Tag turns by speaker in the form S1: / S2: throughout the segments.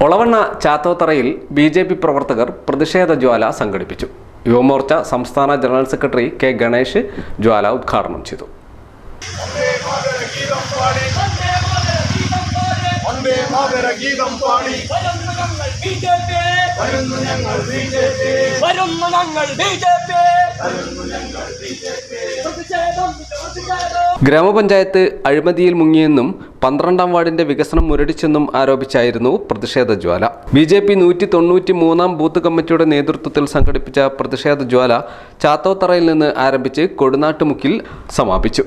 S1: Olavanna ചാത്തോത്തറയിൽ BJP. പ്രവർത്തകർ പ്രതിഷേധ ജ്വാല സംഘടിപ്പിച്ചു. യുവമോർച്ച സംസ്ഥാന ജനറൽ സെക്രട്ടറി കെ ഗണേഷ് ജ്വാല ഉദ്ഘാടനം ചെയ്തു. ഗ്രാമപഞ്ചായത്ത് അഴിമതിയിൽ മുങ്ങിയെന്നും 12ാം വാർഡിന്റെ വികസനം മുരടിച്ചെന്നും ആരോപിച്ചായിരുന്നു പ്രതിഷേധ ജ്വാല. ബി.ജെ.പി. 193ാം ബൂത്ത് കമ്മിറ്റിയുടെ നേതൃത്വത്തിൽ സംഘടിപ്പിച്ച പ്രതിഷേധ ജ്വാല ചാത്തോത്തറയിൽ നിന്ന് ആരംഭിച്ച് കൊടുനാട്ടുമുക്കിൽ സമാപിച്ചു.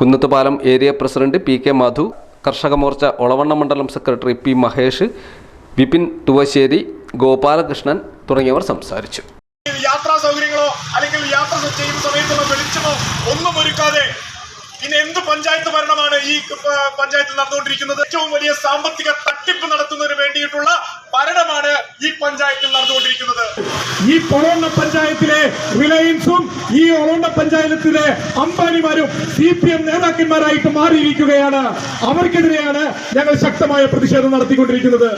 S1: Kunnathupalam area president P K. Madhu, Karshaka Morcha Olavanna മണ്ഡലം സെക്രട്ടറി പി. മഹേഷ്, വിപിൻ തുവശ്ശേരി, ഗോപാലകൃഷ്ണൻ തുടങ്ങിയവർ സംസാരിച്ചു.
S2: യാത്രാ സൗകര്യങ്ങളോ അല്ലെങ്കിൽ യാത്ര ചെയ്യുന്ന സമയത്തുള്ള വെളിച്ചമോ ഒന്നും ഒരുക്കാതെ ഇനി എന്ത് പഞ്ചായത്ത് ഭരണമാണ് ഈ പഞ്ചായത്തിൽ നടന്നുകൊണ്ടിരിക്കുന്നത്? ഏറ്റവും വലിയ സാമ്പത്തിക തട്ടിപ്പ് നടത്തുന്നതിന് വേണ്ടിയിട്ടുള്ള ഭരണമാണ് ഈ പഞ്ചായത്തിൽ നടന്നുകൊണ്ടിരിക്കുന്നത്. ഈ ഒളവണ്ണ പഞ്ചായത്തിലെ റിലയൻസും ഈ ഒളവണ്ണ പഞ്ചായത്തിലെ അംബാനിമാരും CPM നേതാക്കന്മാരായിട്ട് മാറിയിരിക്കുകയാണ്. അവർക്കെതിരെയാണ് ഞങ്ങൾ ശക്തമായ പ്രതിഷേധം നടത്തിക്കൊണ്ടിരിക്കുന്നത്.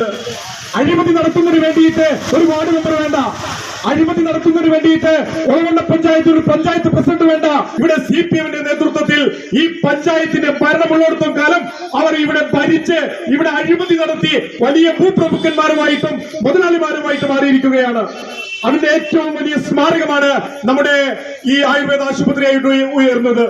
S2: അഴിമതി നടത്തുന്നതിന് വേണ്ടിയിട്ട് ഒരു വാർഡ് മെമ്പർ വേണ്ട, അഴിമതി നടത്തുന്നതിന് വേണ്ടിയിട്ട് ഒളവണ്ണ പഞ്ചായത്ത് ഒരു പഞ്ചായത്ത് പ്രസിഡന്റ് വേണ്ട. ഇവിടെ CPMന്റെ നേതൃത്വത്തിൽ ഈ പഞ്ചായത്തിന്റെ ഭരണമുള്ളിടത്തോളം കാലം അവർ ഇവിടെ ഭരിച്ച് ഇവിടെ അഴിമതി നടത്തി വലിയ ഭൂപ്രഭുക്കന്മാരുമായിട്ടും മുതലാളിമാരുമായിട്ട് മാറിയിരിക്കുകയാണ്. അതിന്റെ ഏറ്റവും വലിയ സ്മാരകമാണ് നമ്മുടെ ഈ ആയുർവേദ ആശുപത്രിയായിട്ട് ഉയർന്നത്.